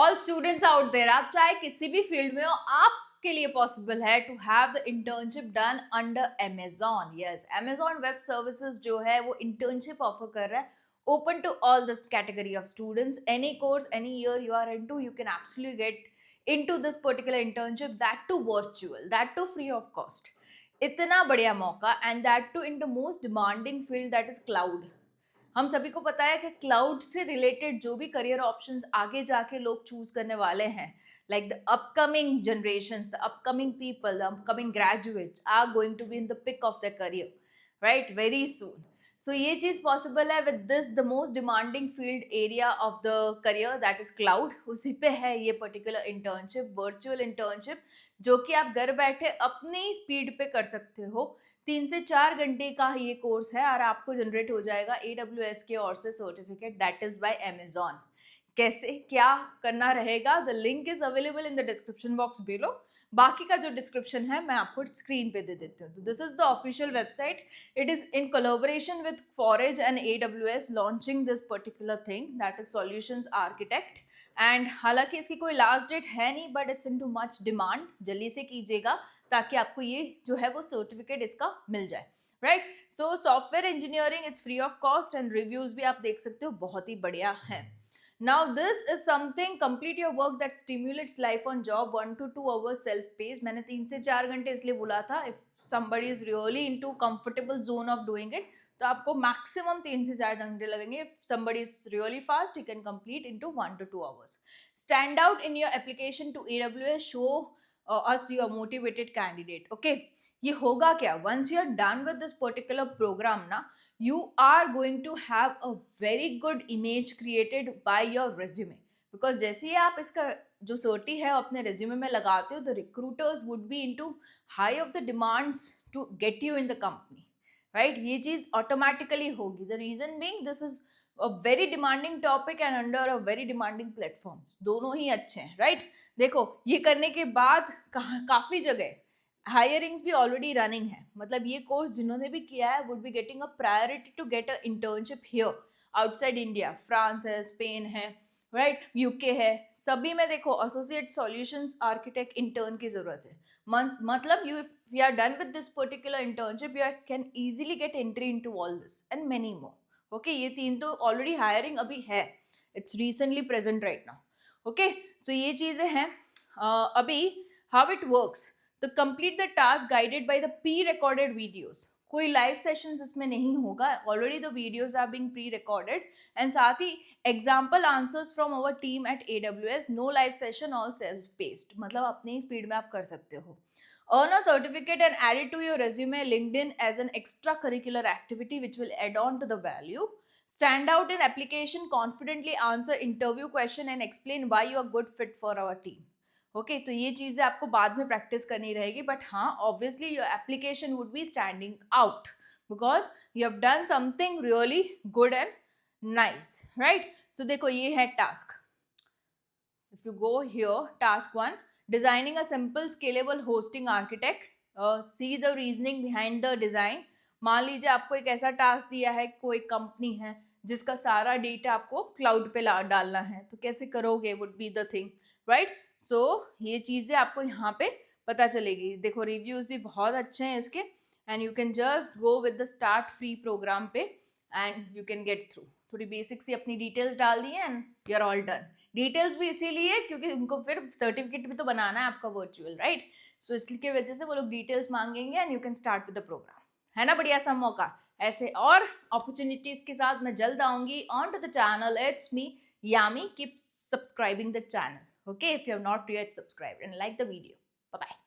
All students out there, आप चाहे किसी भी फील्ड में हो, आपके लिए पॉसिबल है to have the internship done under Amazon. Yes, Amazon web services जो है वो इंटर्नशिप ऑफर कर रहा है, open to all this category of students. Any course, any year you are into, you can absolutely get into this particular internship, that too virtual, that too free of cost. इतना बढ़िया मौका, and that too in the most demanding field, that is cloud. हम सभी को पता है कि cloud से रिलेटेड जो भी करियर ऑप्शंस आगे जाके लोग चूज करने वाले हैं, like the upcoming generations, the upcoming people, the upcoming graduates are going to be in the pick of the career, right, very soon. So ये चीज पॉसिबल है with this the most demanding field area of the career, that is cloud. उसी पे है ये particular internship, virtual internship, जो कि आप घर बैठे अपनी स्पीड पे कर सकते हो. 3 से 4 घंटे का ये कोर्स है और आपको जनरेट हो जाएगा AWS के और से certificate, that is by Amazon. कैसे क्या करना रहेगा, the link is available in the description box below. बाकी का जो डिस्क्रिप्शन है मैं आपको स्क्रीन पे दे देती हूँ. तो this is the official website. It is in collaboration with forage and AWS launching this particular thing, that is solutions architect. And हालांकि इसकी कोई लास्ट डेट है नहीं, but it's into much demand. जल्दी से कीजिएगा ताकि आपको ये जो है वो सर्टिफिकेट इसका मिल जाए, right. So software engineering, it's free of cost and reviews भी आप देख सकते हो, बहुत ही बढ़िया है. Now this is something, complete your work that stimulates life on job, 1 to 2 hours self paced. मैंने 3 से 4 घंटे इसलिए बोला था. If somebody is really into comfortable zone of doing it, तो आपको maximum 3 से 4 घंटे लगेंगे. If somebody is really fast, you can complete into 1 to 2 hours. Stand out in your application to AWS, show us you are motivated candidate. Okay, ये होगा क्या, once you are done with this particular program ना, you are going to have a very good image created by your resume. because जैसे ही आप इसका जो सर्टी है अपने resume में लगाते हो, the recruiters would be into high of the demands to get you in the company, right. ये चीज automatically होगी. the reason being this is a very demanding topic and under a very demanding platforms. दोनों ही अच्छे हैं, right. देखो ये करने के बाद काफी जगह हायरिंग्स भी ऑलरेडी रनिंग है. मतलब ये कोर्स जिन्होंने भी किया है would be getting a priority to get a internship here outside India. France है, स्पेन है, राइट, यूके है, सभी में देखो एसोसिएट सॉल्यूशंस आर्किटेक्ट इंटर्न की जरूरत है. मतलब you if you are done with this particular internship, you can easily get entry into all this and many more. Okay, ये 3 तो ऑलरेडी हायरिंग अभी है, it's recently present right now. Okay, so ये चीजें हैं. अभी हाउ इट वर्क्स, तो complete the task guided by the pre recorded videos. कोई लाइव सेशंस इसमें नहीं होगा, already the videos are being pre recorded. And साथ ही example answers from our team at AWS. No live session, all self paced. मतलब अपनी ही speed में आप कर सकते हो. Earn a certificate and add it to your resume, LinkedIn as an extracurricular activity which will add on to the value. Stand out in application, confidently answer interview question and explain why you are good fit for our team. Okay, तो ये चीज़ें आपको बाद में practice करनी रहेगी. But हाँ, obviously your application would be standing out because you have done something really good and nice, right. So देखो ये है task. If you go here, task 1, designing a simple scalable hosting architect. See the reasoning behind the design. मान लीजिए आपको एक ऐसा task दिया है, कोई कंपनी है जिसका सारा डेटा आपको क्लाउड पे डालना है, तो कैसे करोगे, would be the thing, right. So ये चीज़ें आपको यहाँ पे पता चलेगी. देखो रिव्यूज भी बहुत अच्छे हैं इसके, and you can just go with the start free program पे and you can get through. थोड़ी बेसिक सी अपनी डिटेल्स डाल दी and you are all done. Details भी इसीलिए क्योंकि उनको फिर सर्टिफिकेट भी तो बनाना है आपका वर्चुअल, राइट. सो इसकी वजह से वो लोग डिटेल्स मांगेंगे and you can start with the programme. है ना बढ़िया सा मौका. ऐसे और अपॉर्चुनिटीज के साथ मैं जल्द आऊंगी on to the channel. It's me Yami. Keep subscribing the channel. Okay, if you have not yet subscribed, and like the video. Bye bye.